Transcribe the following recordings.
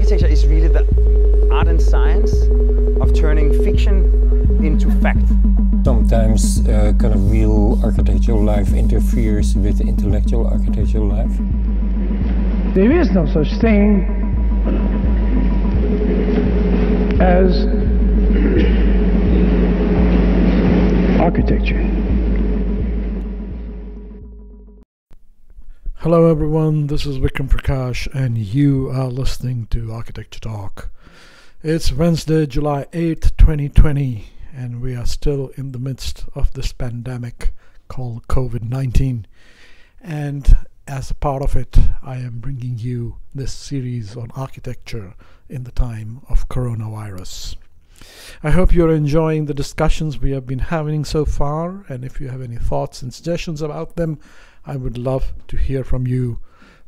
Architecture is really the art and science of turning fiction into fact. Sometimes kind of real architectural life interferes with intellectual architectural life. There is no such thing as architecture. Hello everyone, this is Vikram Prakash and you are listening to Architecture Talk. It's Wednesday, July 8th, 2020, and we are still in the midst of this pandemic called COVID-19. And as a part of it, I am bringing you this series on architecture in the time of coronavirus. I hope you're enjoying the discussions we have been having so far, and if you have any thoughts and suggestions about them, I would love to hear from you.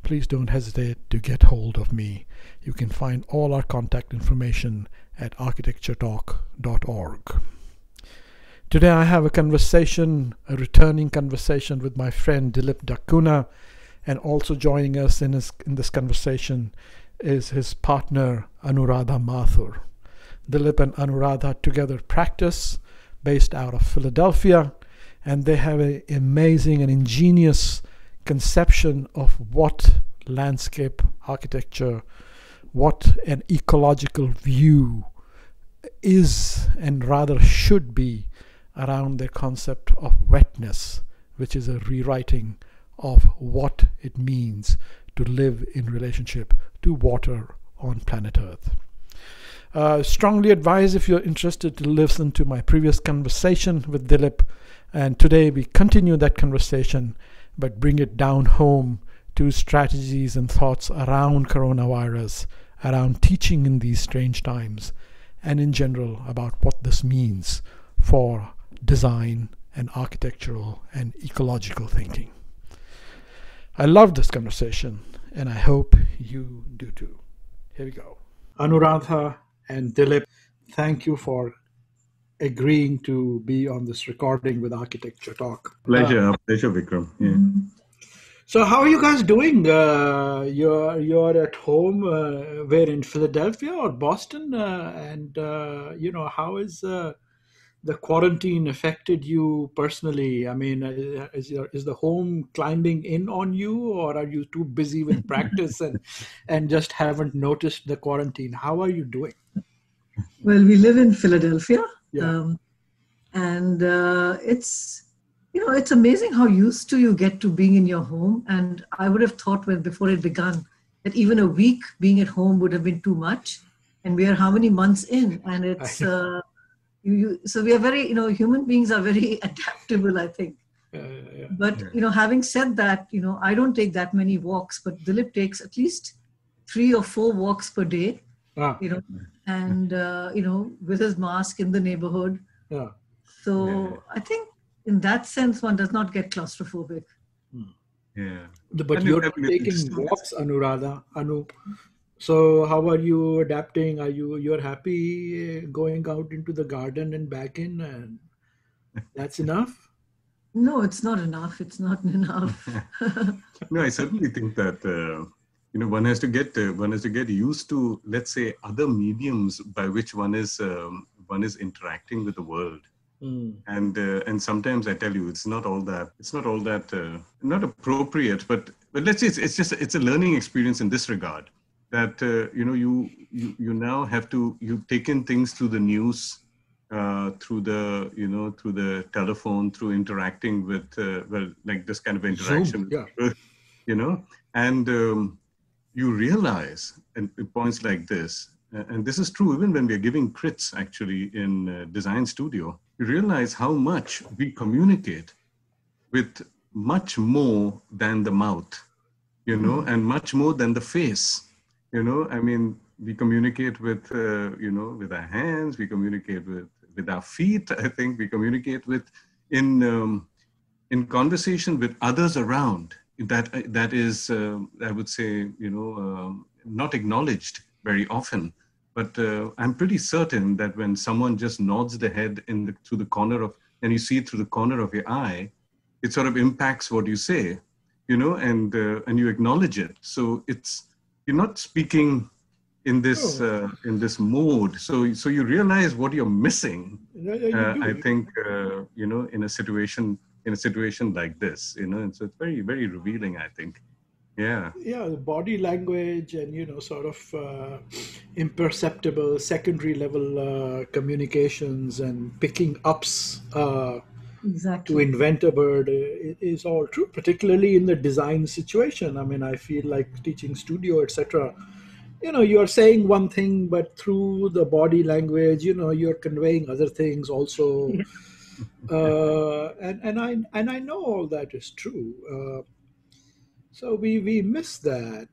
Please don't hesitate to get hold of me. You can find all our contact information at architecturetalk.org. Today I have a returning conversation with my friend Dilip da Cunha, and also joining us in this conversation is his partner Anuradha Mathur. Dilip and Anuradha together practice based out of Philadelphia, and they have an amazing and ingenious conception of what landscape architecture, what an ecological view is and rather should be around their concept of wetness, which is a rewriting of what it means to live in relationship to water on planet Earth. Strongly advise if you're interested to listen to my previous conversation with Dilip, and today we continue that conversation but bring it down home to strategies and thoughts around coronavirus, around teaching in these strange times, and in general about what this means for design and architectural and ecological thinking. I love this conversation and I hope you do too. Here we go. Anuradha and Dilip, thank you for agreeing to be on this recording with Architecture Talk. Pleasure, Vikram. Yeah. So how are you guys doing? You're at home, where in Philadelphia or Boston? How is the quarantine affected you personally? I mean, is the home climbing in on you, or are you too busy with practice and just haven't noticed the quarantine? How are you doing? Well, we live in Philadelphia, yeah. It's amazing how used to you get to being in your home. And I would have thought before it began that even a week being at home would have been too much. And we are how many months in? And it's so we are very, human beings are very adaptable, I think. But having said that, I don't take that many walks, but Dilip takes at least 3 or 4 walks per day. And with his mask in the neighborhood. Yeah. So I think in that sense, one does not get claustrophobic. Yeah. But you're taking walks, Anuradha. So how are you adapting? You're happy going out into the garden and back in, and that's enough? No, it's not enough. It's not enough. No, I certainly think that one has to get used to, let's say, other mediums by which one is interacting with the world. And sometimes I tell you, it's not all that not appropriate, but let's say it's a learning experience in this regard, that you now have to, you take in things through the news, through the telephone, through interacting with like this kind of interaction. Zoom, yeah. And you realize, and points like this, and this is true even when we are giving crits actually in design studio, you realize how much we communicate with much more than the mouth, and much more than the face. I mean, we communicate with, with our hands, we communicate with our feet. I think we communicate in conversation with others around. That is, I would say, not acknowledged very often. But I'm pretty certain that when someone just nods the head through the corner of, and you see it through the corner of your eye, it sort of impacts what you say, and you acknowledge it. So you're not speaking in this mode. So you realize what you're missing. I think in a situation like this, and so it's very, very revealing, I think. Yeah. Yeah, the body language and sort of imperceptible secondary level communications and picking ups Exactly. to invent a bird is all true, particularly in the design situation. I mean, I feel like teaching studio, etc. You're saying one thing, but through the body language, you're conveying other things also. And I know all that is true. So we miss that.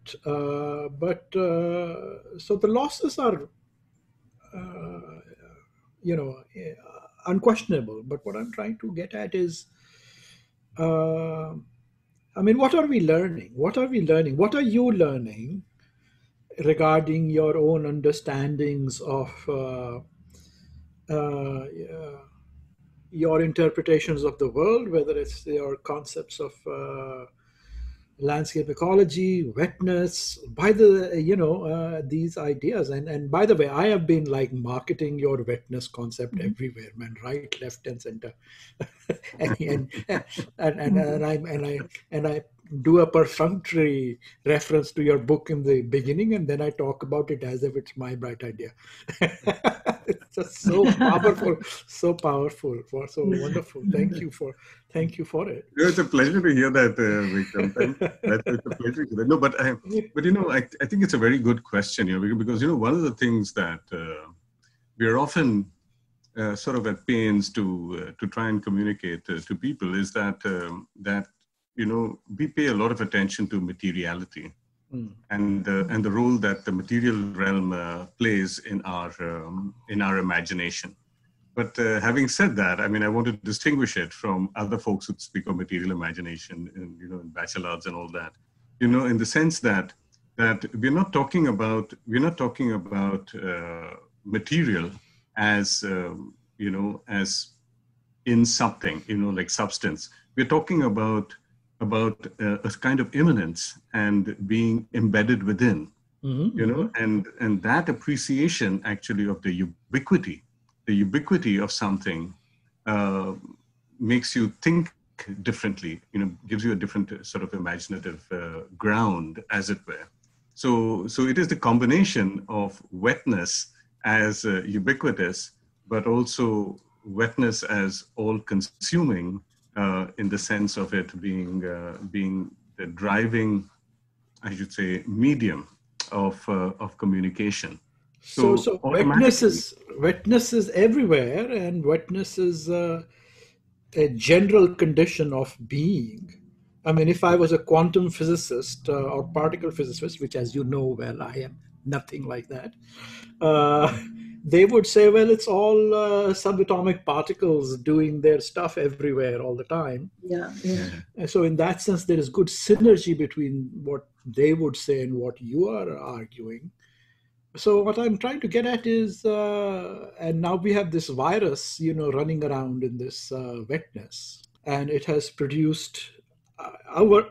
So the losses are, unquestionable. But what I'm trying to get at is, I mean, what are we learning? What are we learning? What are you learning regarding your own understandings of uh, your interpretations of the world, whether it's your concepts of landscape ecology, wetness, by the these ideas. And by the way, I have been like marketing your wetness concept everywhere, man, right, left, and center. and I do a perfunctory reference to your book in the beginning, and then I talk about it as if it's my bright idea. It's just so powerful, so wonderful. Thank you for it. It's a pleasure to hear that, Vikram. It's a pleasure to hear that. No, but I think it's a very good question, because one of the things that we're often sort of at pains to try and communicate to people is that we pay a lot of attention to materiality and the role that the material realm plays in our imagination. But having said that, I mean, I want to distinguish it from other folks who speak of material imagination and, in bachelors and all that, in the sense that we're not talking about material as, as in something, like substance. We're talking about a kind of immanence and being embedded within, and that appreciation actually of the ubiquity of something makes you think differently, gives you a different sort of imaginative ground, as it were. So it is the combination of wetness as ubiquitous, but also wetness as all-consuming, in the sense of it being the driving, I should say, medium of communication. So wetness is everywhere, and wetness is a general condition of being. I mean, if I was a quantum physicist or particle physicist, which, as you know well, I am nothing like that, they would say, well, it's all subatomic particles doing their stuff everywhere all the time. Yeah. And so in that sense, there is good synergy between what they would say and what you are arguing. So what I'm trying to get at is, and now we have this virus, running around in this wetness, and it has produced our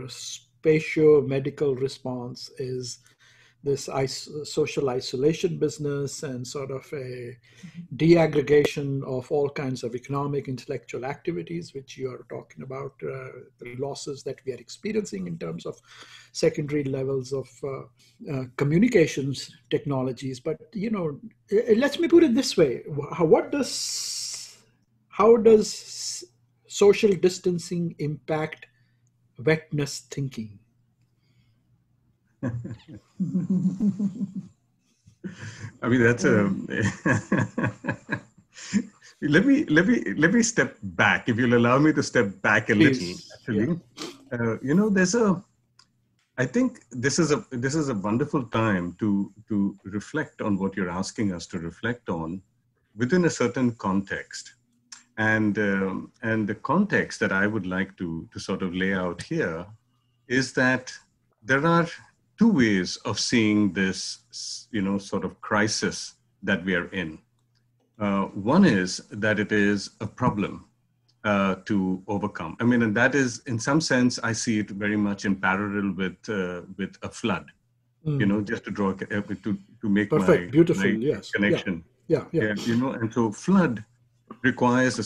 spatio-medical response is this social isolation business and sort of a deaggregation of all kinds of economic, intellectual activities, which you are talking about, the losses that we are experiencing in terms of secondary levels of communications technologies. But, let me put it this way. How does social distancing impact wetness thinking? I mean, that's let me step back, if you'll allow me to step back a little. Actually, yeah. I think this is a wonderful time to reflect on what you're asking us to reflect on within a certain context, and the context that I would like to sort of lay out here is that there are two ways of seeing this, sort of crisis that we are in. One is that it is a problem to overcome. I mean, and that is, in some sense, I see it very much in parallel with a flood. just to draw to make Perfect, beautiful, my yes. connection. Yeah. And so flood requires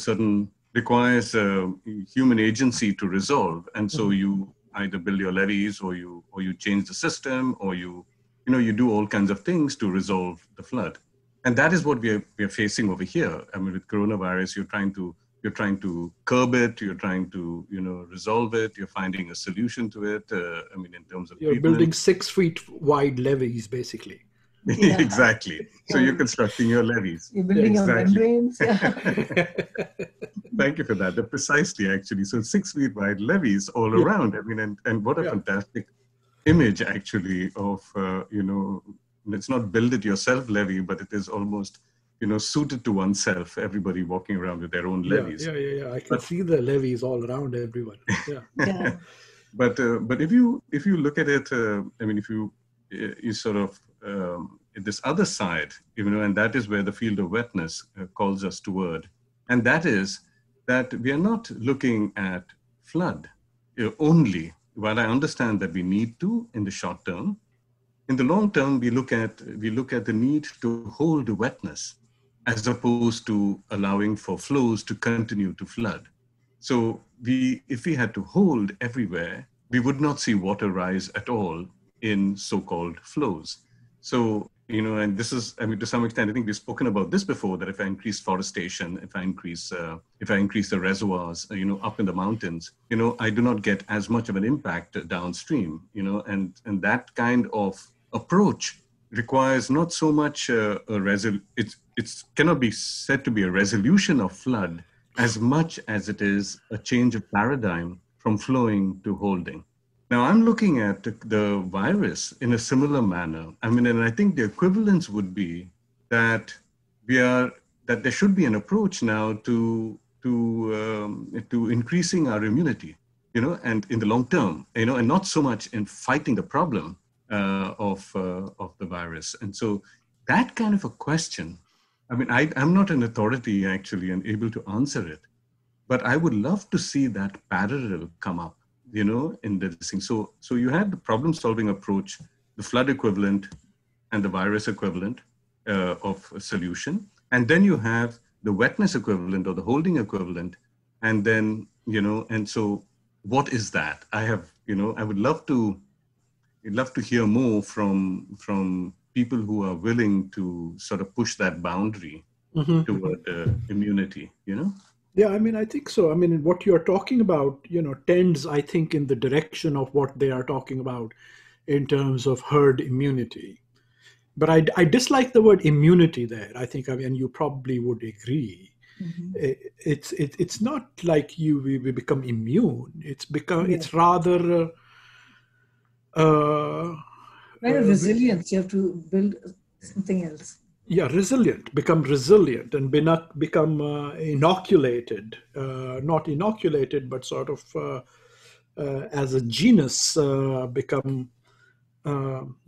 human agency to resolve, and so you either build your levees, or you change the system, or you do all kinds of things to resolve the flood. And that is what we are facing over here. I mean, with coronavirus, you're trying to curb it, you're trying to resolve it, you're finding a solution to it. In terms of you're treatment. building 6 feet wide levees, basically. Yeah. Exactly. So you're constructing your levees. You're building your membranes. Thank you for that. Precisely, actually. So 6 feet wide levees all around. I mean, and what a fantastic image, actually, of, it's not build it yourself levee, but it is almost, suited to oneself, everybody walking around with their own levees. Yeah. I can see the levees all around everyone. Yeah. But if you look at it, if you sort of, this other side, and that is where the field of wetness calls us toward. And that is that we are not looking at flood only, while I understand that we need to in the short term. In the long term, we look at the need to hold wetness as opposed to allowing for flows to continue to flood. So if we had to hold everywhere, we would not see water rise at all in so-called flows. So, and this is, to some extent, I think we've spoken about this before, that if I increase forestation, if I increase the reservoirs, up in the mountains, I do not get as much of an impact downstream, and that kind of approach requires not so much it cannot be said to be a resolution of flood as much as it is a change of paradigm from flowing to holding. Now, I'm looking at the virus in a similar manner. And I think the equivalence would be that that there should be an approach now to increasing our immunity, and in the long term, and not so much in fighting the problem of the virus. And so that kind of a question, I'm not an authority actually and able to answer it, but I would love to see that parallel come up, in this thing. So you had the problem-solving approach, the flood equivalent and the virus equivalent of a solution. And then you have the wetness equivalent or the holding equivalent. And then, and so what is that? I would love to hear more from people who are willing to sort of push that boundary toward immunity, Yeah, I think so. What you're talking about, tends, I think, in the direction of what they are talking about in terms of herd immunity. But I dislike the word immunity there. I think, you probably would agree. It's not like we become immune. It's rather kind of resilience. You have to build something else. Yeah, become resilient and become inoculated, not inoculated, but sort of as a genus become,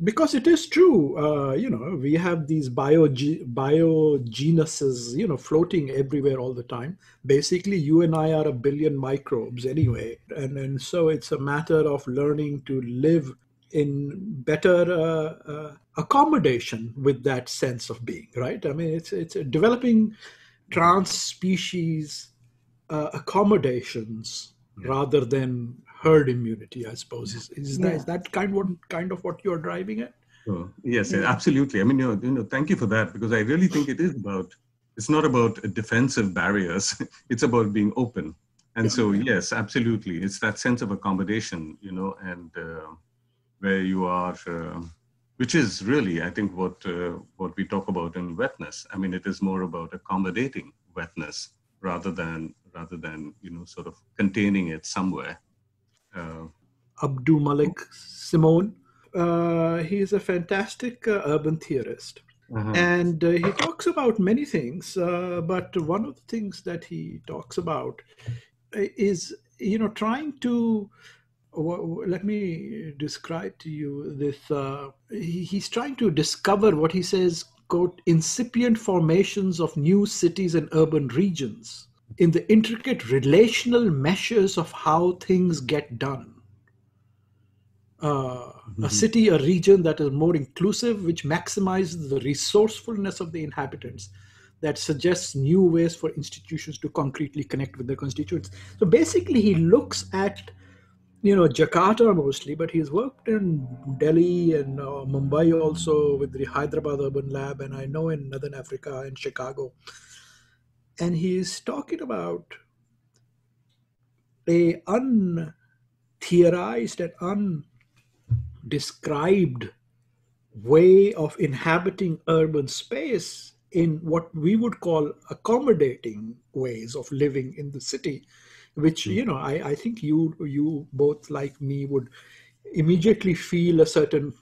because it is true, we have these biogenuses, floating everywhere all the time. Basically, you and I are a billion microbes anyway. And so it's a matter of learning to live in better accommodation with that sense of being, right? It's developing trans-species accommodations rather than herd immunity, I suppose. Is that kind of what you're driving at? Oh, yes, absolutely. Thank you for that, because I really think it's not about defensive barriers. It's about being open. And so, yes, absolutely. It's that sense of accommodation, and where you are, which is really, I think, what we talk about in wetness. It is more about accommodating wetness rather than sort of containing it somewhere. Abdul Malik Simone, he is a fantastic urban theorist. And he talks about many things, but one of the things that he talks about is, trying to, let me describe to you this, he's trying to discover what he says, quote, incipient formations of new cities and urban regions in the intricate relational meshes of how things get done. a city, a region that is more inclusive, which maximizes the resourcefulness of the inhabitants, that suggests new ways for institutions to concretely connect with their constituents. So basically, he looks at, Jakarta mostly, but he's worked in Delhi and Mumbai also with the Hyderabad Urban Lab, and I know in Northern Africa, in Chicago. And he's talking about a untheorized and undescribed way of inhabiting urban space in what we would call accommodating ways of living in the city, which, I think you both like me would immediately feel a certain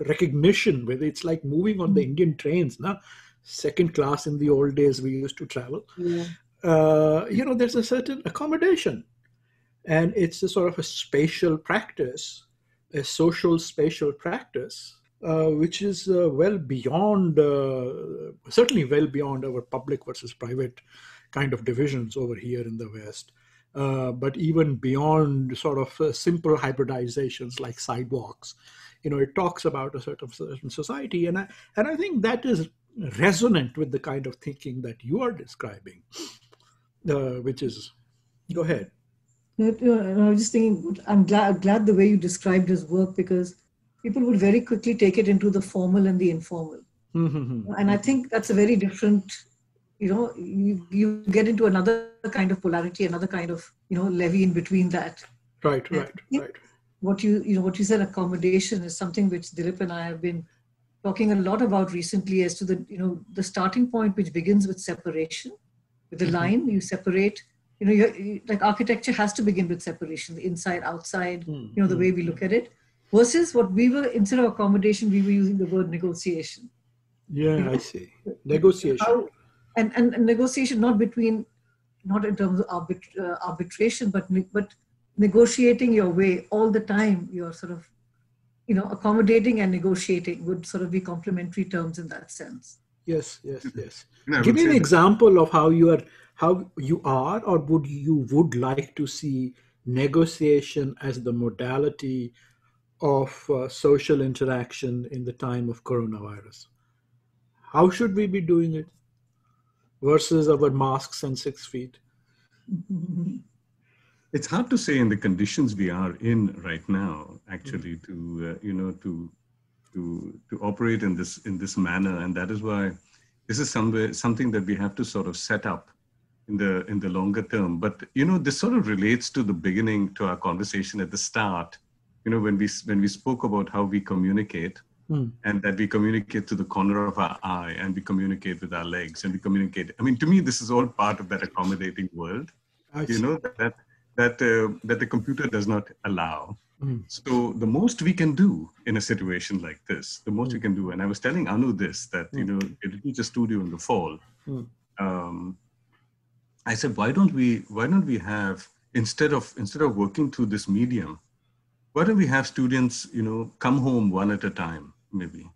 recognition with. It's like moving on the Indian trains, now second class in the old days we used to travel. Yeah. There's a certain accommodation, and it's a sort of a spatial practice, a social spatial practice, which is certainly well beyond our public versus private kind of divisions over here in the West, but even beyond sort of simple hybridizations like sidewalks. It talks about a certain society, and I think that is resonant with the kind of thinking that you are describing, which is, go ahead. I was just thinking, I'm glad the way you described his work, because people would very quickly take it into the formal and the informal. Mm-hmm. And I think that's a very different, you get into another kind of polarity, another kind of, levy in between that. Right. What you said, accommodation, is something which Dilip and I have been talking a lot about recently, as to the starting point, which begins with separation, with the line you separate. Like architecture has to begin with separation, the inside, outside, the way we look at it, versus what we were, instead of accommodation, we were using the word negotiation. Yeah, I see. Negotiation. And negotiation, not in terms of arbitration, but negotiating your way all the time. You're sort of, accommodating and negotiating would sort of be complementary terms in that sense. Yes. Give me an example of how you are, or would like to see negotiation as the modality of social interaction in the time of coronavirus. How should we be doing it versus our masks and 6 feet? It's hard to say in the conditions we are in right now, actually, to operate in this manner, and that is why this is something that we have to sort of set up in the longer term. But this sort of relates to the beginning, to our conversation at the start. When we spoke about how we communicate, and that we communicate to the corner of our eye, and we communicate with our legs, and we communicate. I mean, to me, this is all part of that accommodating world. That the computer does not allow. So the most we can do in a situation like this, we can do, and I was telling Anu this, that, it'll be a studio in the fall. I said, why don't we have, instead of working through this medium, why don't we have students, come home one at a time, maybe,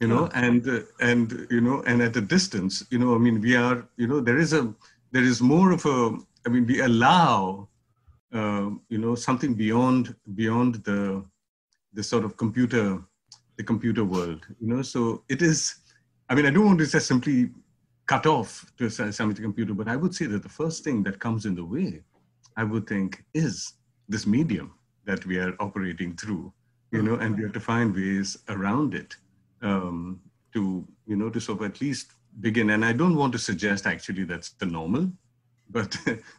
and at a distance, we are, there is more of a, we allow, something beyond the sort of computer world, so it is, I don't want to just simply cut off to something to computer, but I would say that the first thing that comes in the way, I would think, is this medium that we are operating through, and we have to find ways around it, to sort of at least begin. And I don't want to suggest actually that's the normal, but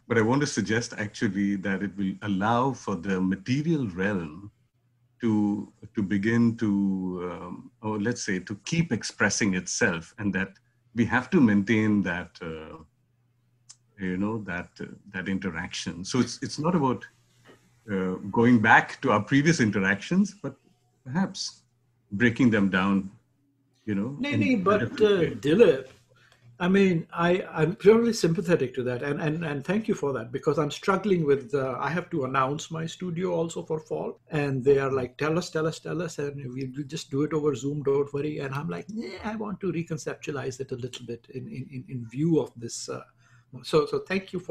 I want to suggest actually that it will allow for the material realm to begin to, or let's say, to keep expressing itself, and that we have to maintain that, that interaction. So it's not about going back to our previous interactions, but perhaps breaking them down, But Dilip, I'm purely sympathetic to that, and thank you for that, because I'm struggling with, I have to announce my studio also for fall, and they are like, tell us, and we'll just do it over Zoom, don't worry. And I'm like, I want to reconceptualize it a little bit in view of this. So thank you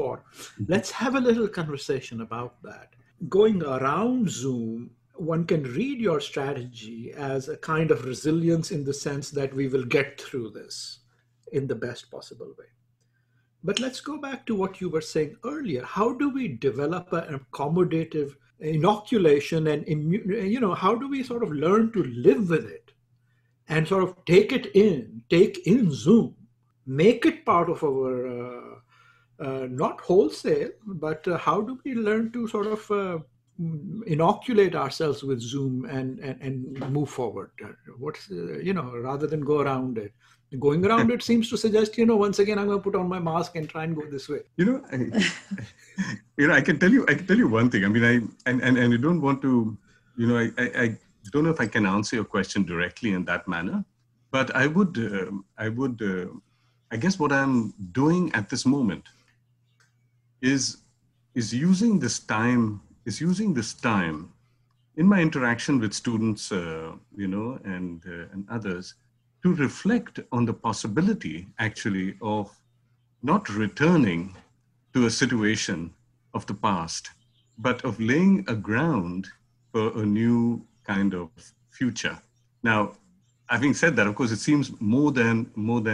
let's have a little conversation about that. Going around Zoom one can read your strategy as a kind of resilience in the sense that we will get through this in the best possible way. But let's go back to what you were saying earlier. How do we develop an accommodative inoculation and, how do we sort of learn to live with it and sort of take in Zoom, make it part of our, not wholesale, but how do we learn to sort of inoculate ourselves with Zoom and move forward? What's, rather than go around it. Going around it seems to suggest, once again, I'm going to put on my mask and try and go this way. I can tell you one thing. I mean, I don't want to, I don't know if I can answer your question directly in that manner, but I guess what I'm doing at this moment is using this time in my interaction with students, and others, to reflect on the possibility actually of not returning to a situation of the past, but of laying a ground for a new kind of future. Now, having said that, of course, it seems more than I'm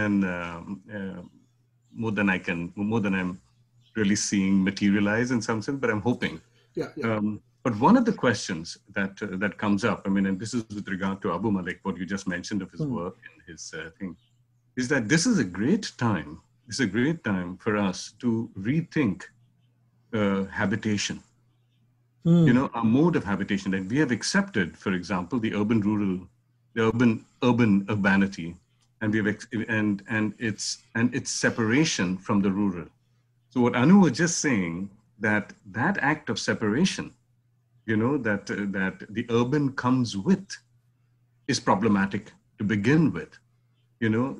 really seeing materialize in some sense, but I'm hoping. Yeah. But one of the questions that comes up, I mean, and this is with regard to Abu Malik, what you just mentioned of his work and his thing, is that this is a great time. It's a great time for us to rethink habitation. Our mode of habitation that we have accepted, for example, the urban urbanity, and and its separation from the rural. So what Anu was just saying, that act of separation, that the urban comes with, is problematic to begin with,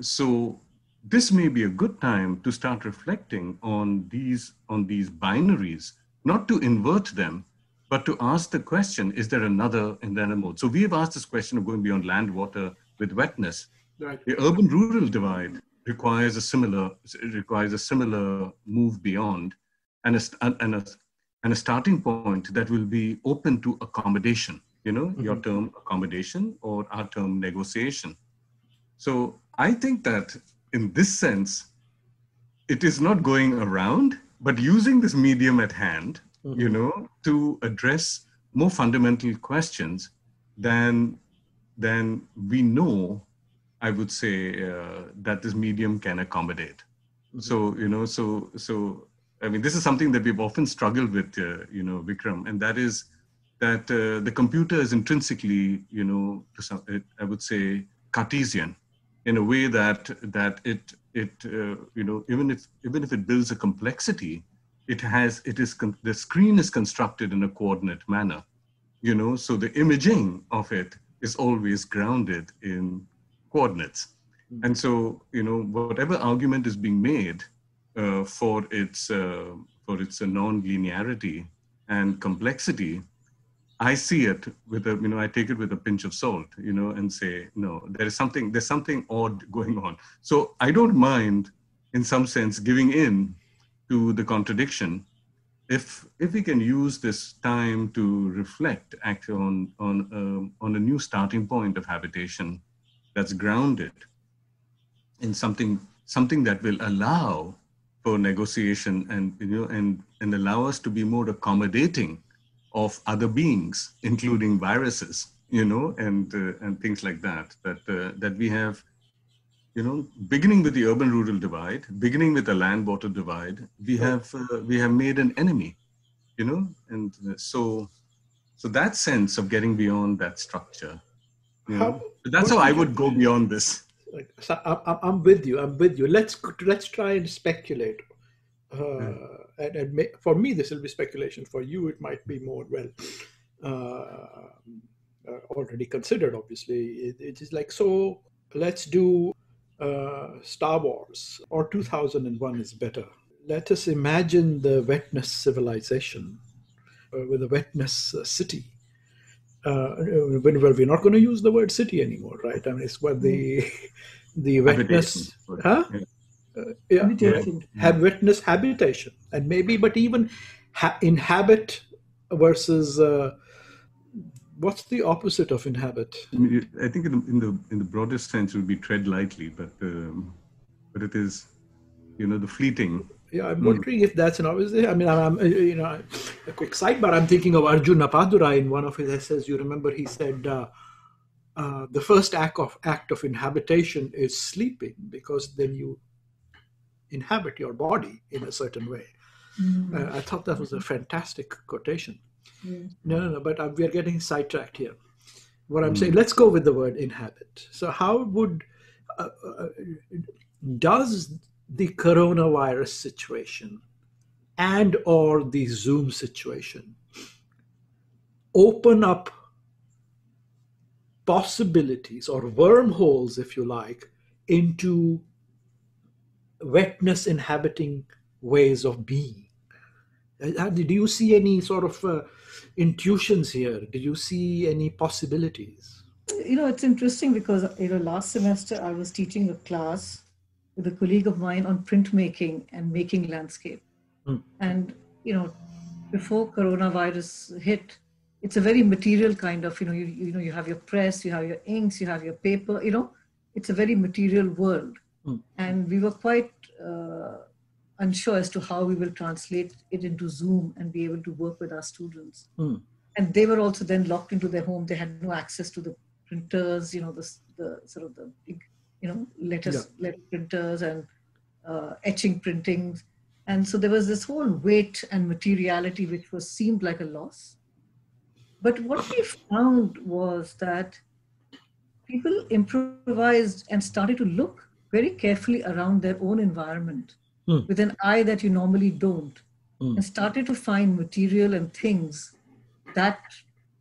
So this may be a good time to start reflecting on these binaries, not to invert them, but to ask the question: is there another mode? So we have asked this question of going beyond land, water with wetness. Right. The urban-rural divide requires a similar move beyond, and a starting point that will be open to accommodation, your term accommodation or our term negotiation. So I think that in this sense, it is not going around, but using this medium at hand, to address more fundamental questions than we know, I would say, that this medium can accommodate. So, I mean, this is something that we've often struggled with, Vikram, and that is that the computer is intrinsically, I would say, Cartesian, in a way that it even if it builds a complexity, the screen is constructed in a coordinate manner, so the imaging of it is always grounded in coordinates, and so whatever argument is being made for its non-linearity and complexity, I see it with I take it with a pinch of salt, and say, no, there's something odd going on. So I don't mind, in some sense, giving in to the contradiction if we can use this time to reflect actually on a new starting point of habitation that's grounded in something that will allow for negotiation and allow us to be more accommodating of other beings, including viruses, and things like that. That we have, beginning with the urban-rural divide, beginning with the land-water divide, we have made an enemy, and so that sense of getting beyond that structure, that's how I would go beyond this. So I'm with you. Let's try and speculate. For me, this will be speculation. For you, it might be more already considered. Obviously, it is like, so let's do Star Wars, or 2001 is better. Let us imagine the Wetness civilization with a Wetness city. We're not going to use the word city anymore, right? I mean, it's what the Wetness, have Wetness habitation, and maybe, but even inhabit versus What's the opposite of inhabit? I think in the broadest sense it would be tread lightly, but it is, the fleeting. Yeah, I'm wondering if that's an obvious. I mean, I'm a quick sidebar. I'm thinking of Arjuna Padura in one of his essays. You remember he said the first act of inhabitation is sleeping, because then you inhabit your body in a certain way. I thought that was a fantastic quotation. No, but we are getting sidetracked here. What I'm saying, let's go with the word inhabit. So how would, does the coronavirus situation and or the Zoom situation open up possibilities or wormholes, if you like, into wetness inhabiting ways of being? Did you see any sort of intuitions here? Did you see any possibilities? It's interesting because, last semester I was teaching a class with a colleague of mine on printmaking and making landscape. And, before coronavirus hit, it's a very material kind of, you have your press, you have your inks, you have your paper, it's a very material world. And we were quite unsure as to how we will translate it into Zoom and be able to work with our students. And they were also then locked into their home. They had no access to the printers, the sort of the big, letter printers and etching printings. And so there was this whole weight and materiality which seemed like a loss. But what we found was that people improvised and started to look very carefully around their own environment with an eye that you normally don't, and started to find material and things that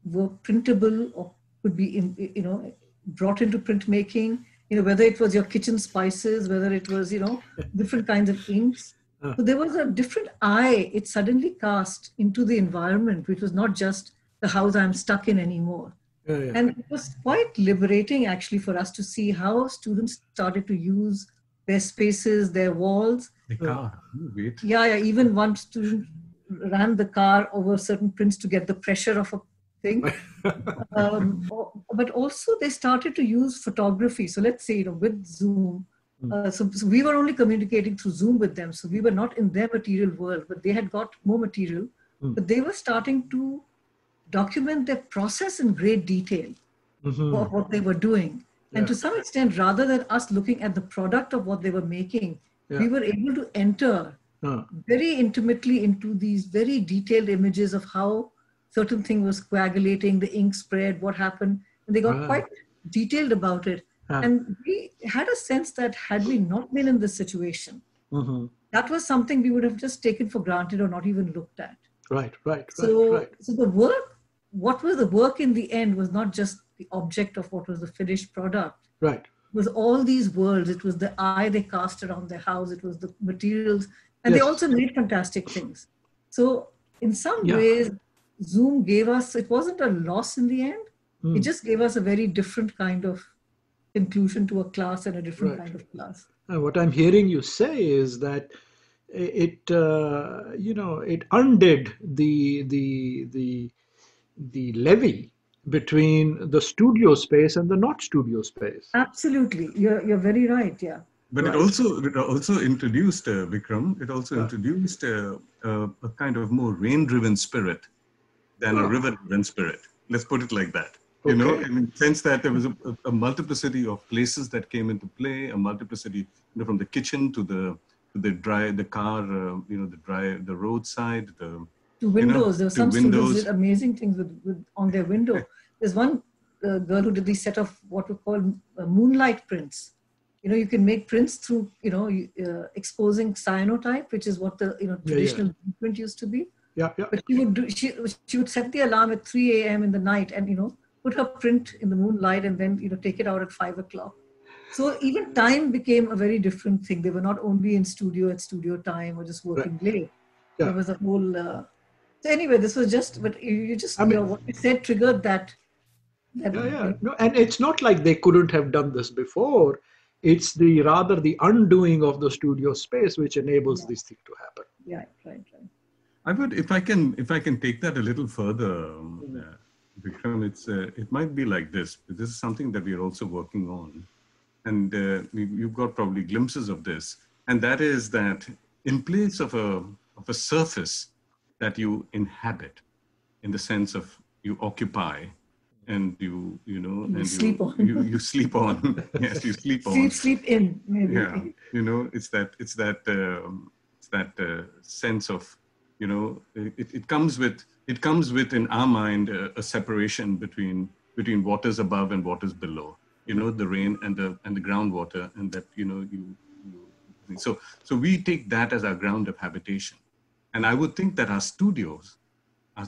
were printable or could be, brought into printmaking, whether it was your kitchen spices, whether it was, different kinds of inks. So there was a different eye it suddenly cast into the environment, which was not just the house I'm stuck in anymore. And it was quite liberating actually for us to see how students started to use their spaces, their walls. The car. Yeah. Even one student ran the car over certain prints to get the pressure of a thing. But also they started to use photography. So let's say, with Zoom, so we were only communicating through Zoom with them. So we were not in their material world, but they had got more material. But they were starting to document their process in great detail of what they were doing. And to some extent, rather than us looking at the product of what they were making, we were able to enter very intimately into these very detailed images of how certain thing was coagulating, the ink spread, what happened. And they got quite detailed about it. And we had a sense that had we not been in this situation, that was something we would have just taken for granted or not even looked at. So the work, what was the work in the end was not just the object of what was the finished product. It was all these worlds. It was the eye they cast around their house. It was the materials. And they also made fantastic things. So in some ways, Zoom gave us, it wasn't a loss in the end. It just gave us a very different kind of conclusion to a class and a different kind of class. What I'm hearing you say is that it it undid the levy between the studio space and the not studio space. Absolutely, you're very right. Yeah. But it also introduced Vikram. It also introduced a kind of more rain-driven spirit than a river-driven spirit. Let's put it like that. In the sense that there was a multiplicity of places that came into play, a multiplicity, from the kitchen to the car, the roadside, the windows. There were some students did amazing things with on their window. There's one girl who did this set of what we call moonlight prints. You can make prints through exposing cyanotype, which is what the traditional print used to be. But she would set the alarm at 3 a.m. in the night and put her print in the moonlight and then take it out at 5 o'clock. So even time became a very different thing. They were not only in studio at studio time or just working late. There was a whole. So anyway, this was just. But you just what you said triggered that. No, and it's not like they couldn't have done this before. It's rather the undoing of the studio space which enables this thing to happen. Yeah, right. I would, if I can take that a little further, Vikram, it might be like this, but this is something that we are also working on. And you've got probably glimpses of this. And that is that in place of a surface that you inhabit, in the sense of you occupy, and you sleep on. you sleep on. Yes, you sleep on. Sleep in, maybe. Yeah, it's that sense of, it comes with in our mind a separation between what is above and what is below. The rain and the groundwater, and that so we take that as our ground of habitation. And I would think that our studios,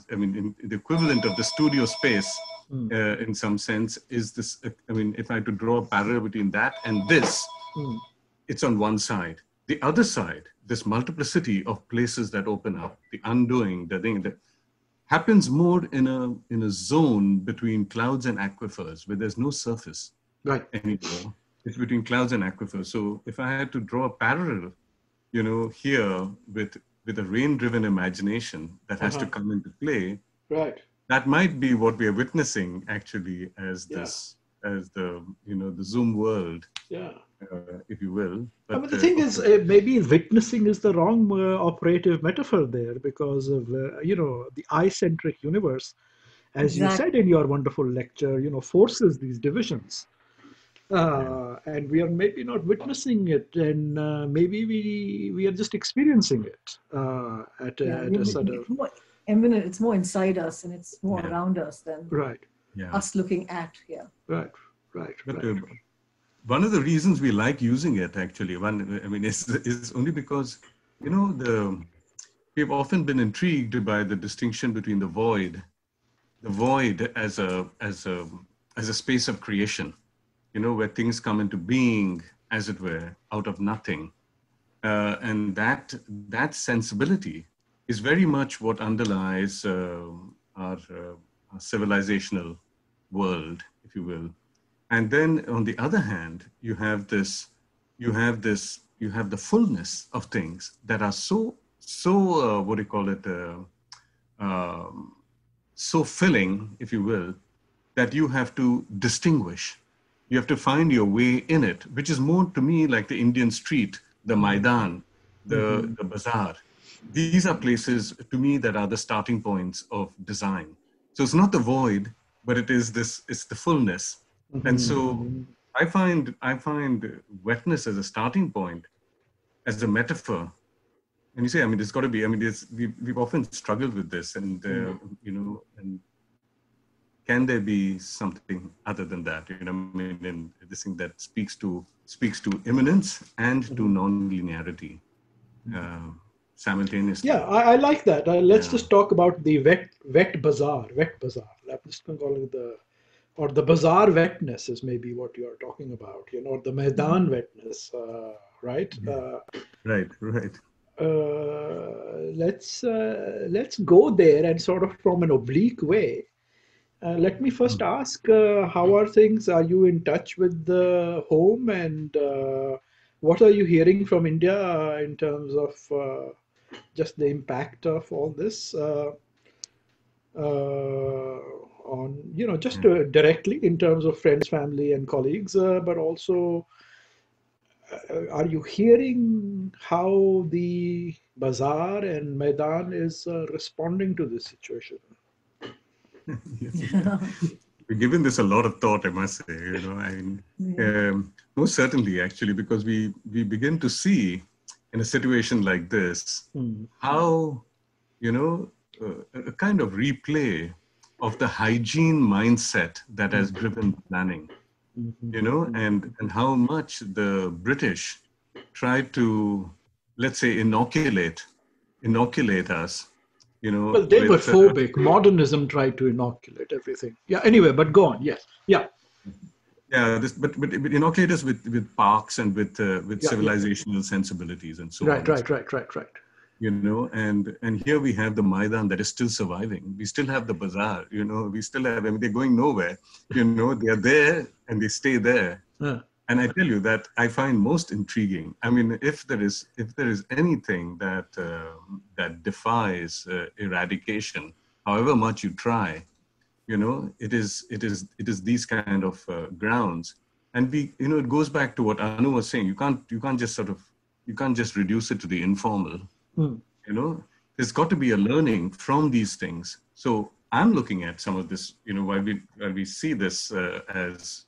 in the equivalent of the studio space, in some sense, is this. If I had to draw a parallel between that and this, it's on one side. The other side, this multiplicity of places that open up, the undoing, the thing that happens more in a zone between clouds and aquifers, where there's no surface anymore. It's between clouds and aquifers. So if I had to draw a parallel, here with a rain-driven imagination that has to come into play, that might be what we are witnessing actually as this, as the Zoom world, if you will. But the thing is, maybe witnessing is the wrong operative metaphor there, because of the I-centric universe, as you said in your wonderful lecture, forces these divisions. And we are maybe not witnessing it, and maybe we are just experiencing it at a sort of. It's more inside us, and it's more around us than us looking at. Right. One of the reasons we like using it, actually, is only because we've often been intrigued by the distinction between the void as a space of creation. Where things come into being, as it were, out of nothing. And that sensibility is very much what underlies our civilizational world, if you will. And then on the other hand, you have the fullness of things that are so filling, if you will, that you have to distinguish. You have to find your way in it, which is more to me like the Indian street, the Maidan, the bazaar. These are places to me that are the starting points of design. So it's not the void, but it's the fullness. And so I find wetness as a starting point, as a metaphor. And you say, there's got to be, we've often struggled with this, and and can there be something other than that? And this thing that speaks to immanence and to non-linearity simultaneously. Yeah, I like that. Let's just talk about the wet bazaar. I'm just going to call it or the bazaar wetness is maybe what you are talking about, or the Maidan wetness, right? Right. Let's go there, and sort of from an oblique way. Let me first ask, how are things? Are you in touch with the home, and what are you hearing from India in terms of just the impact of all this on, just directly in terms of friends, family, and colleagues, but also are you hearing how the bazaar and Maidan is responding to this situation? We've given this a lot of thought, I must say. Most certainly, actually, because we begin to see in a situation like this how a kind of replay of the hygiene mindset that has driven planning, and how much the British tried to, let's say, inoculate us. Well, they were phobic. Modernism tried to inoculate everything. Yeah. Anyway, but go on. Yes. Yeah. Yeah. But inoculate us with parks and with civilizational sensibilities and so on. Right. And here we have the Maidan that is still surviving. We still have the bazaar. We still have. They're going nowhere. They are there and they stay there. And I tell you that I find most intriguing. If there is anything that defies eradication, however much you try, it is these kind of grounds. And it goes back to what Anu was saying. You can't just reduce it to the informal. There's got to be a learning from these things. So I'm looking at some of this, while we see this as,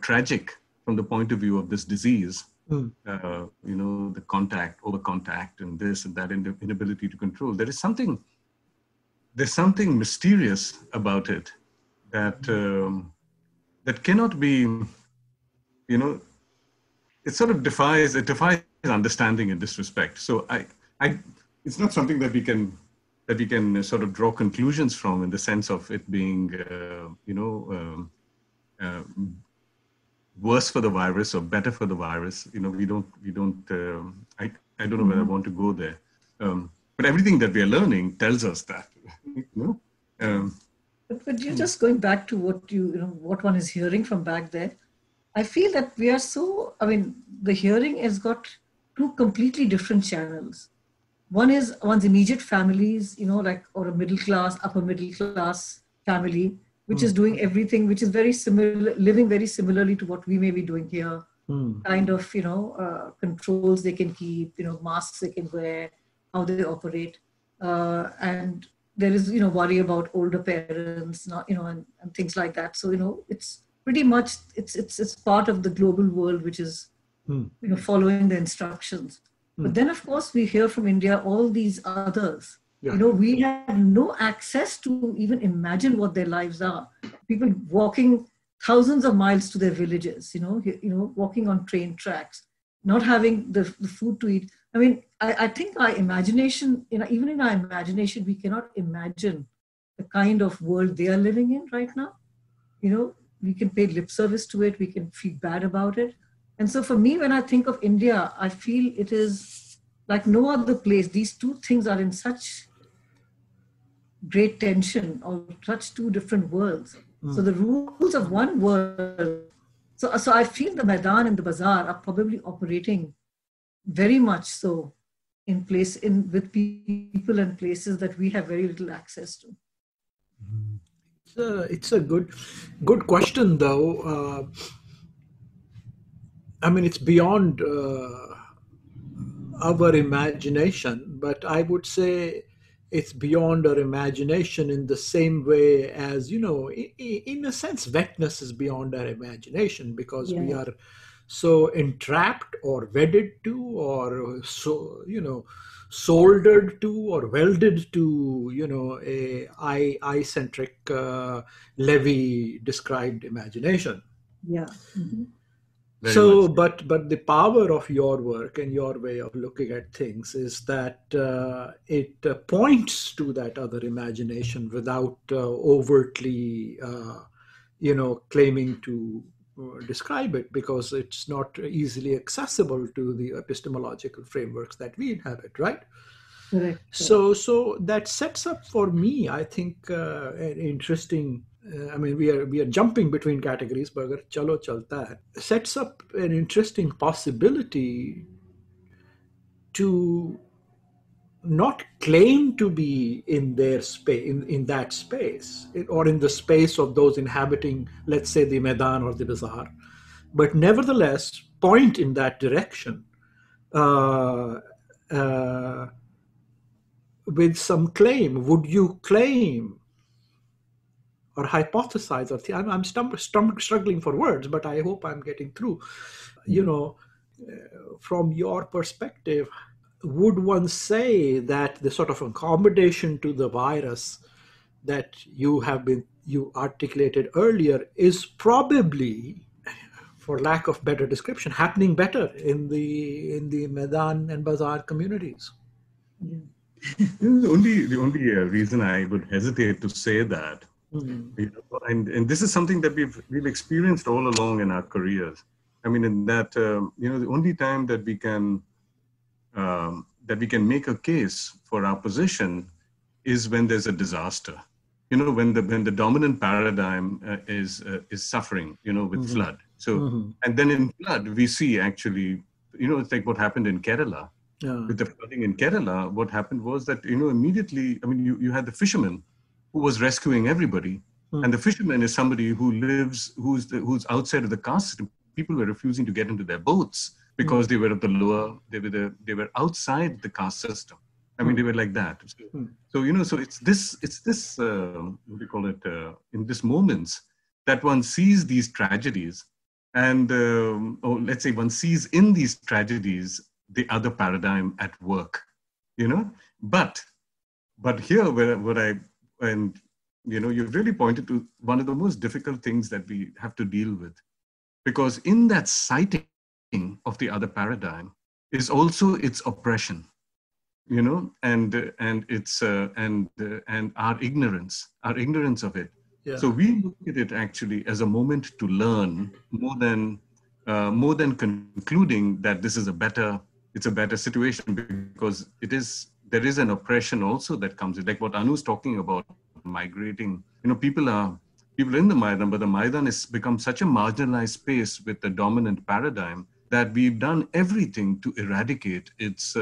tragic from the point of view of this disease, the contact, over contact, and this and that inability to control. There's something mysterious about it that that cannot be, it sort of defies understanding in this respect. So it's not something that we can sort of draw conclusions from in the sense of it being, worse for the virus or better for the virus. I don't know whether I want to go there. But everything that we are learning tells us that, But you're just going back to what one is hearing from back there. I feel that we are the hearing has got two completely different channels. One is one's immediate families, or a middle class, upper middle class family, which is doing everything, which is very similar, living very similarly to what we may be doing here. Kind of, controls they can keep, masks they can wear, how they operate. And there is, worry about older parents, and things like that. So, it's pretty much, it's part of the global world, which is, following the instructions. But then, of course, we hear from India all these others. Yeah. We have no access to even imagine what their lives are. People walking thousands of miles to their villages, walking on train tracks, not having the food to eat. I mean, I think our imagination, even in our imagination, we cannot imagine the kind of world they are living in right now. We can pay lip service to it. We can feel bad about it. And so for me, when I think of India, I feel it is like no other place. These two things are in such great tension, or such two different worlds. So the rules of one world. So I feel the Maidan and the Bazaar are probably operating very much so with people and places that we have very little access to. It's a good question, though. It's beyond our imagination, but I would say it's beyond our imagination in the same way as, in a sense, wetness is beyond our imagination, because we are so entrapped or wedded to, or so, soldered to or welded to, a eye-centric Levy described imagination. Yeah. Mm-hmm. So, but the power of your work and your way of looking at things is that it points to that other imagination without overtly, claiming to describe it, because it's not easily accessible to the epistemological frameworks that we inhabit, right? Correct. So that sets up for me, I think, an interesting. We are jumping between categories, but agar chalo chalta hai, sets up an interesting possibility to not claim to be in their space, in that space, or in the space of those inhabiting, let's say, the Maidan or the Bazaar, but nevertheless point in that direction with some claim. Would you claim or hypothesize, or I'm struggling for words, but I hope I'm getting through. From your perspective, would one say that the sort of accommodation to the virus that you articulated earlier is probably, for lack of better description, happening better in the Maidan and Bazaar communities? Yeah. The only reason I would hesitate to say that. And this is something that we've experienced all along in our careers. In that the only time that we can make a case for our position is when there's a disaster. When the dominant paradigm is suffering, with flood. So and then in flood we see actually, it's like what happened in Kerala. With the flooding in Kerala, what happened was that immediately, you had the fisherman who was rescuing everybody, And the fisherman is somebody who lives, who's outside of the caste system. People were refusing to get into their boats because they were of the lower, they were outside the caste system. I mean, they were like that. So so it's this, what do you call it, in this moments that one sees these tragedies, and or let's say one sees in these tragedies the other paradigm at work, But here, you've really pointed to one of the most difficult things that we have to deal with, because in that sighting of the other paradigm is also its oppression, and its and our ignorance of it. Yeah. So we look at it actually as a moment to learn more than concluding that this is it's a better situation, because there is an oppression also that comes in, like what Anu's talking about, migrating. People in the Maidan, but the Maidan has become such a marginalized space with the dominant paradigm that we've done everything to eradicate its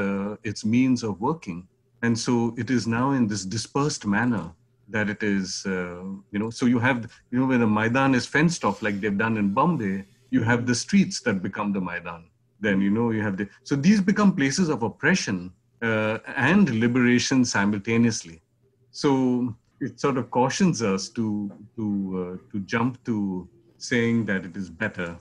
means of working. And so it is now in this dispersed manner that it is, so you have, when the Maidan is fenced off, like they've done in Bombay, you have the streets that become the Maidan. Then, you have so these become places of oppression and liberation simultaneously. So it sort of cautions us to jump to saying that it is better.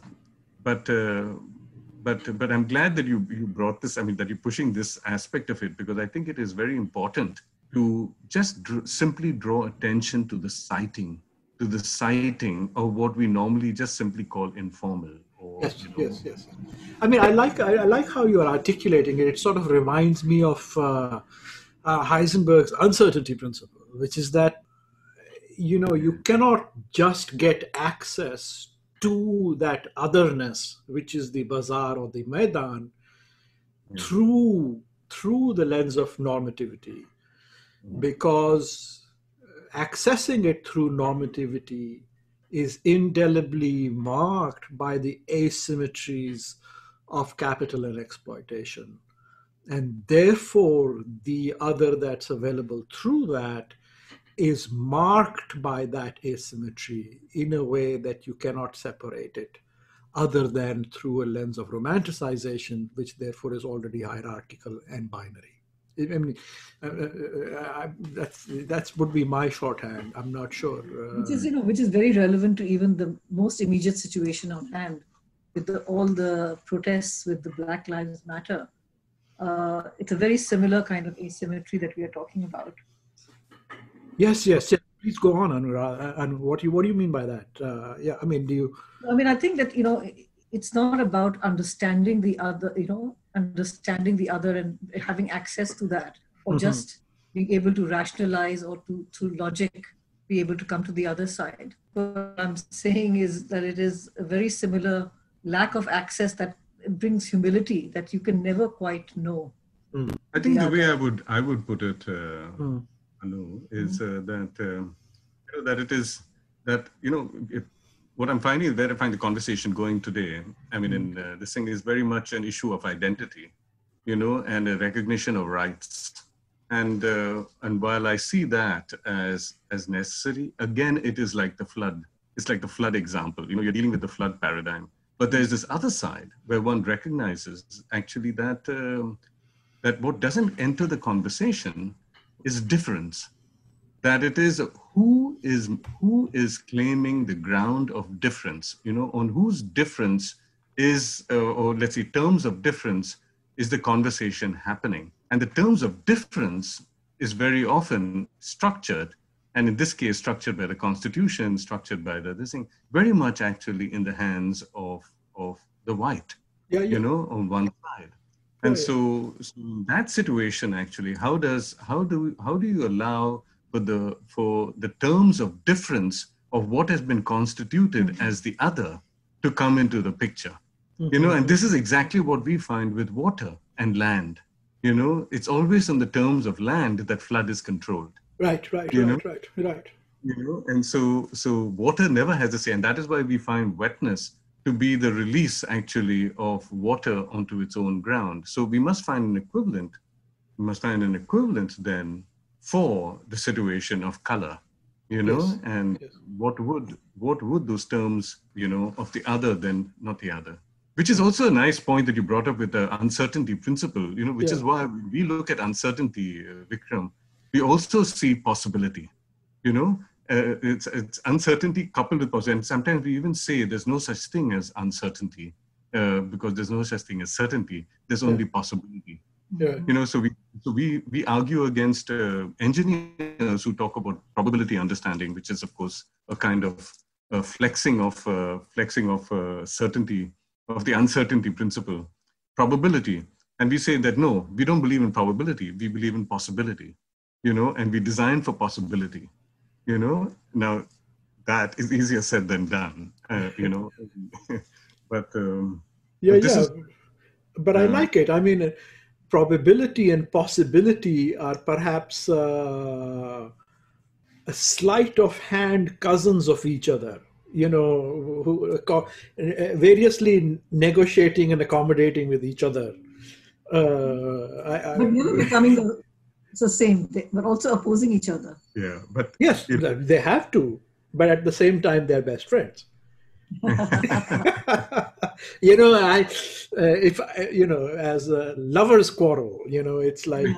But I'm glad that you brought this, that you're pushing this aspect of it, because I think it is very important to just simply draw attention to the sighting of what we normally just simply call informal. Yes. I like how you are articulating it. It sort of reminds me of Heisenberg's uncertainty principle, which is that, you cannot just get access to that otherness, which is the bazaar or the Maidan, through the lens of normativity, because accessing it through normativity is indelibly marked by the asymmetries of capital and exploitation. And therefore, the other that's available through that is marked by that asymmetry in a way that you cannot separate it, other than through a lens of romanticization, which therefore is already hierarchical and binary. That would be my shorthand. I'm not sure. Which is very relevant to even the most immediate situation on hand, with all the protests with the Black Lives Matter. It's a very similar kind of asymmetry that we are talking about. Yes. Please go on, Anuradha. And what do you mean by that? Do you? I think that it's not about understanding the other, and having access to that, or just being able to rationalize or through logic be able to come to the other side. What I'm saying is that it is a very similar lack of access that brings humility that you can never quite know. I think the way I would put it, Anu, is that it is that what I'm finding is where I find the conversation going today. This thing is very much an issue of identity, and a recognition of rights. And while I see that as necessary, again, it is like the flood. It's like the flood example. You're dealing with the flood paradigm. But there's this other side where one recognizes actually that what doesn't enter the conversation is difference. That it is who is claiming the ground of difference, on whose difference is, or let's say terms of difference is the conversation happening. And the terms of difference is very often structured, and in this case, structured by the Constitution, structured by this thing, very much actually in the hands of the white, on one side. And so that situation actually, how do you allow for the terms of difference of what has been constituted as the other to come into the picture? And this is exactly what we find with water and land. It's always on the terms of land that flood is controlled. Right. And so water never has a say, and that is why we find wetness to be the release actually of water onto its own ground. So we must find an equivalent. We must find an equivalent then for the situation of color, Yes. and Yes. what would those terms, of the other then not the other? Which is also a nice point that you brought up with the uncertainty principle, which Yeah. is why we look at uncertainty, Vikram. We also see possibility, it's uncertainty coupled with possibility. And sometimes we even say there's no such thing as uncertainty because there's no such thing as certainty. There's Yeah. only possibility. Yeah. So we argue against engineers who talk about probability understanding, which is of course a kind of flexing of certainty, of the uncertainty principle, probability. And we say that no, we don't believe in probability, we believe in possibility, and we design for possibility. Now that is easier said than done, but Yeah, this yeah. is But I like it. I mean, probability and possibility are perhaps a sleight of hand cousins of each other, who variously negotiating and accommodating with each other. But never becoming it's the same thing, but also opposing each other. yeah, but Yes, they have to, but at the same time, they're best friends. As a lovers quarrel, it's like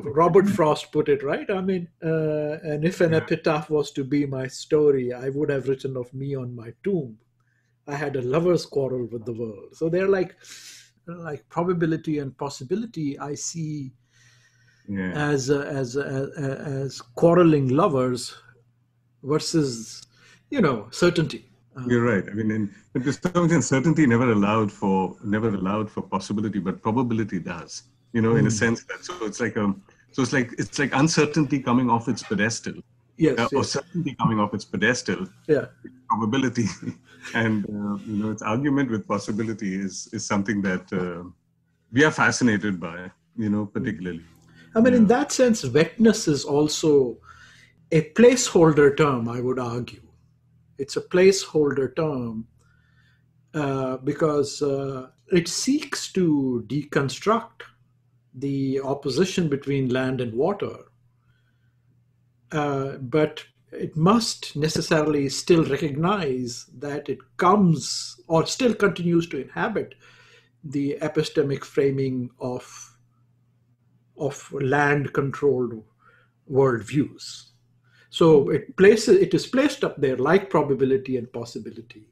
Robert Frost put it, right? I mean, and if an epitaph was to be my story, I would have written of me on my tomb, I had a lovers quarrel with the world. So they're like probability and possibility, I see as quarreling lovers versus certainty. You're right. I mean, in to some extent, certainty never allowed for possibility, but probability does. In a sense that it's like uncertainty coming off its pedestal, or certainty coming off its pedestal. Yeah, probability, and its argument with possibility is something that we are fascinated by. Particularly. I mean, in that sense, wetness is also a placeholder term, I would argue. It's a placeholder term because it seeks to deconstruct the opposition between land and water. But it must necessarily still recognize that it comes or still continues to inhabit the epistemic framing of land-controlled worldviews. So it is placed up there like probability and possibility,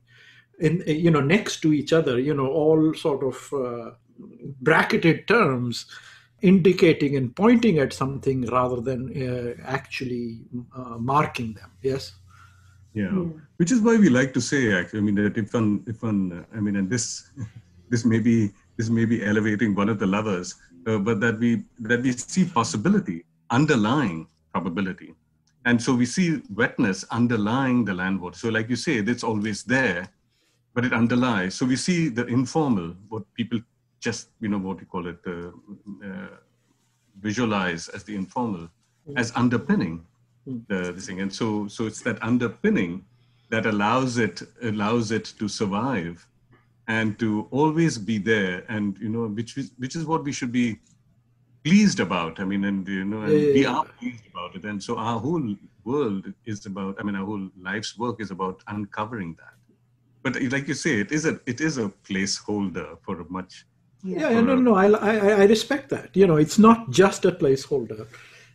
next to each other. All sort of bracketed terms, indicating and pointing at something rather than actually marking them. Yes. Yeah. Which is why we like to say, actually, I mean, that if one, I mean, and this may be elevating one of the lovers, but that we see possibility underlying probability. And so we see wetness underlying the land water. So like you say, it's always there, but it underlies. So we see the informal, what people just, what we call it, visualize as the informal, as underpinning this thing. And so it's that underpinning that allows it to survive and to always be there. And, which is what we should be pleased about. I mean, and we are pleased about it. And so our whole world is about, our whole life's work is about uncovering that. But like you say, it is a placeholder for a much. No. I respect that. It's not just a placeholder.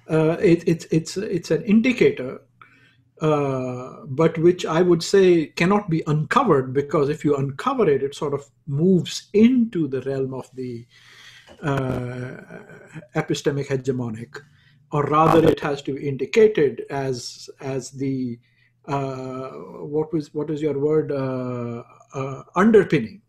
It's an indicator, but which I would say cannot be uncovered, because if you uncover it, it sort of moves into the realm of the epistemic hegemonic, or rather it has to be indicated as the what is your word, underpinning,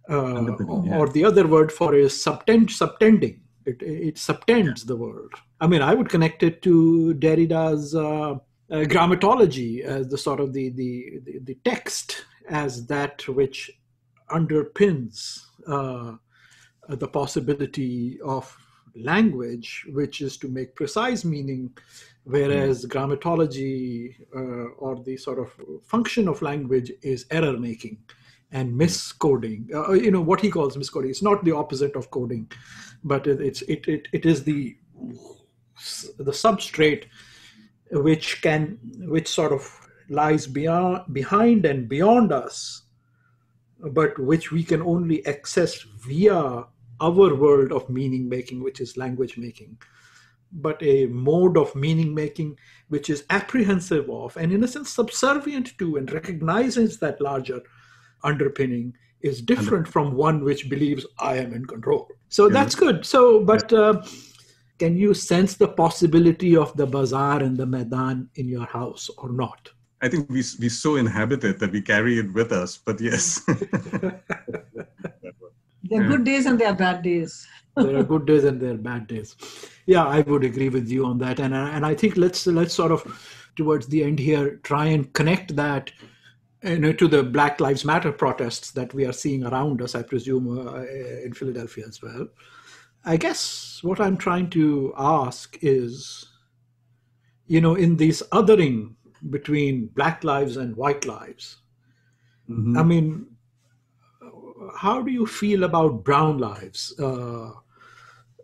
or the other word for is subtending. It subtends the world. I mean, I would connect it to Derrida's grammatology as the sort of the text as that which underpins the possibility of language, which is to make precise meaning, whereas grammatology or the sort of function of language is error making and miscoding. What he calls miscoding. It's not the opposite of coding, but it is the substrate which sort of lies behind and beyond us, but which we can only access via our world of meaning making, which is language making, but a mode of meaning making which is apprehensive of and in a sense subservient to and recognizes that larger underpinning is different from one which believes I am in control. So that's good. So, but can you sense the possibility of the bazaar and the maidan in your house or not? I think we so inhabit it that we carry it with us, but yes. There are good days and there are bad days. There are good days and there are bad days. Yeah, I would agree with you on that. And I think let's sort of, towards the end here, try and connect that to the Black Lives Matter protests that we are seeing around us, I presume, in Philadelphia as well. I guess what I'm trying to ask is, in this othering between Black lives and white lives, I mean, how do you feel about brown lives?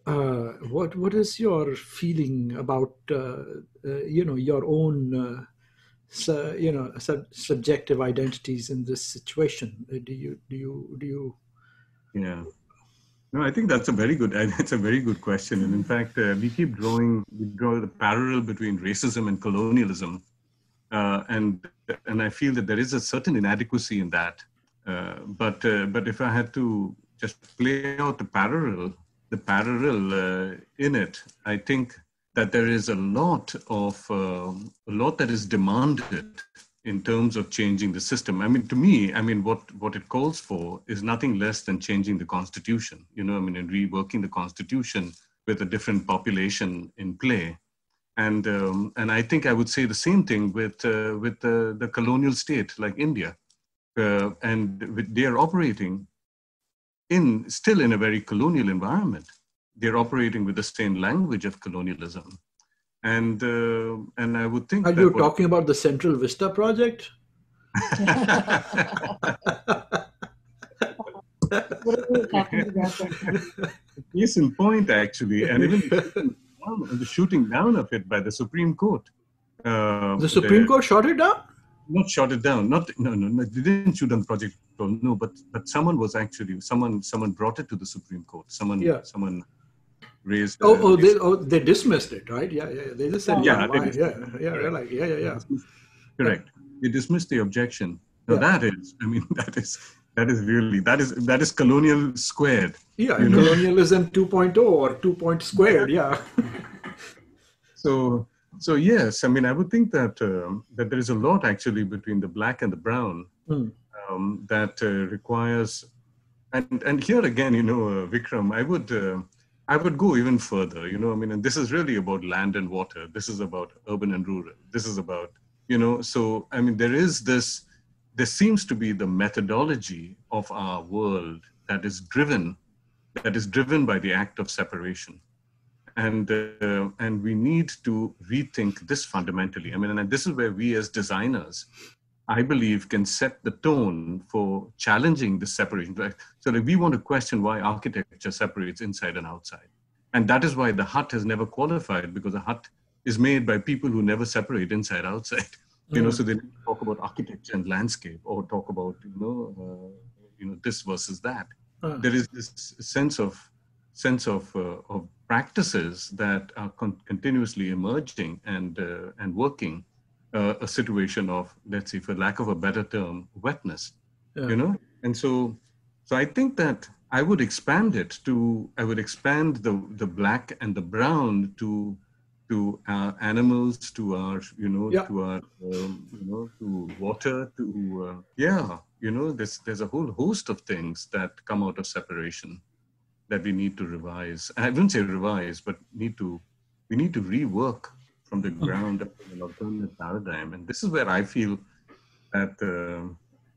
What is your feeling about your own subjective identities in this situation? Do you? Yeah. No, I think that's a very good question. And in fact, we draw the parallel between racism and colonialism. And I feel that there is a certain inadequacy in that. But if I had to just play out the parallel in it, I think that there is a lot that is demanded in terms of changing the system. I mean, to me, what it calls for is nothing less than changing the Constitution. And reworking the Constitution with a different population in play. And I think I would say the same thing with the colonial state like India. And they are operating still in a very colonial environment. They're operating with the same language of colonialism. And I would think. Are you talking about the Central Vista project? Case in point, actually, and even the shooting down of it by the Supreme Court. The Supreme Court shot it down? Not shot it down. No. They didn't shoot on the project. No, but someone brought it to the Supreme Court. Someone raised. They dismissed it, right? Yeah. They just said, Correct. They dismissed the objection. Now that is colonial squared. Yeah, colonialism 2.0 or 2 point squared. Yeah. So yes, I would think that there is a lot actually between the black and the brown that requires, and here again, Vikram, I would go even further, and this is really about land and water. This is about urban and rural. This is about, so, there seems to be the methodology of our world that is driven by the act of separation. And we need to rethink this fundamentally. And this is where we as designers, I believe, can set the tone for challenging this separation. So we want to question why architecture separates inside and outside. And that is why the hut has never qualified, because a hut is made by people who never separate inside outside. So they talk about architecture and landscape, or talk about, this versus that. There is this sense of practices that are continuously emerging and working a situation of, let's say, for lack of a better term, wetness, And so I think that I would expand the black and the brown to our animals, to our, to water, there's a whole host of things that come out of separation that we need to revise. I wouldn't say revise, but we need to rework from the ground up in an alternate paradigm. And this is where I feel that,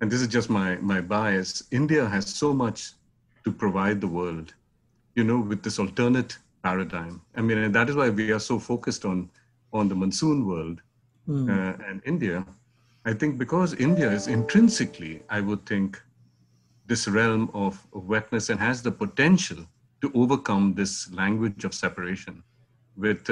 and this is just my bias, India has so much to provide the world, with this alternate paradigm. And that is why we are so focused on the monsoon world and India. I think because India is intrinsically, I would think, this realm of wetness and has the potential to overcome this language of separation. with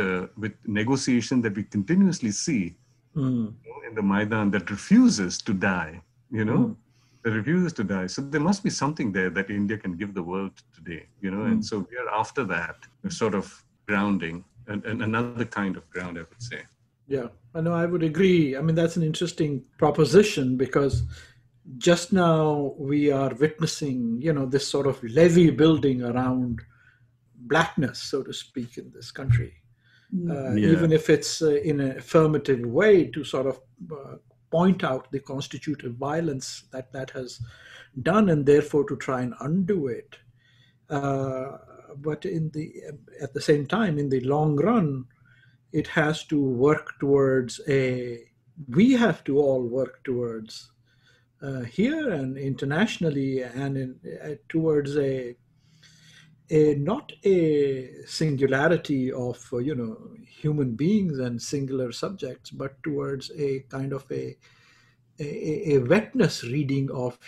negotiation that we continuously see in the Maidan that refuses to die, that refuses to die. So there must be something there that India can give the world today, and so we are after that sort of grounding and another kind of ground, I would say. Yeah, I know, I would agree. I mean, that's an interesting proposition because just now we are witnessing, this sort of levee building around blackness, so to speak, in this country. Even if it's in an affirmative way to sort of point out the constitutive violence that has done and therefore to try and undo it. But at the same time, in the long run, it has to work towards we have to all work towards here and internationally and towards not a singularity of human beings and singular subjects, but towards a kind of a wetness reading of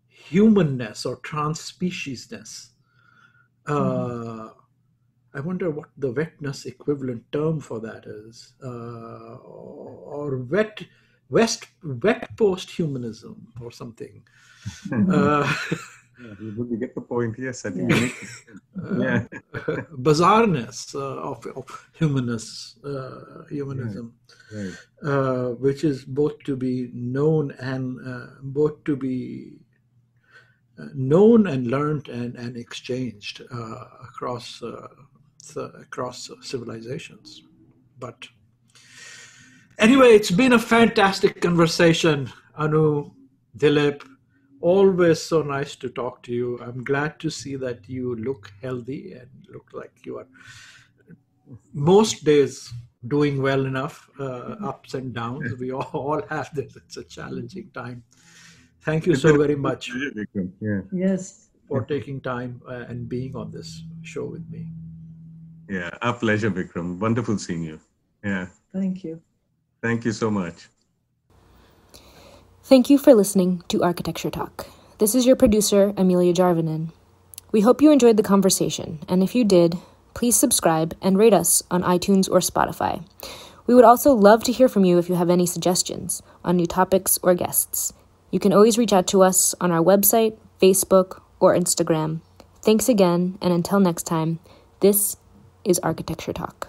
humanness or transspeciesness. I wonder what the wetness equivalent term for that is, or wet post-humanism or something. We get the point. Yes, I think you make it. Bizarreness of humanism, right. Which is both to be known and learned and exchanged across civilizations. But anyway, it's been a fantastic conversation, Anu, Dilip. Always so nice to talk to you. I'm glad to see that you look healthy and look like you are most days doing well enough, ups and downs. We all have this. It's a challenging time. Thank you so very much for taking time and being on this show with me. Yeah, our pleasure, Vikram. Wonderful seeing you. Yeah. Thank you. Thank you so much. Thank you for listening to Architecture Talk. This is your producer, Amelia Jarvinen. We hope you enjoyed the conversation, and if you did, please subscribe and rate us on iTunes or Spotify. We would also love to hear from you if you have any suggestions on new topics or guests. You can always reach out to us on our website, Facebook, or Instagram. Thanks again, and until next time, this is Architecture Talk.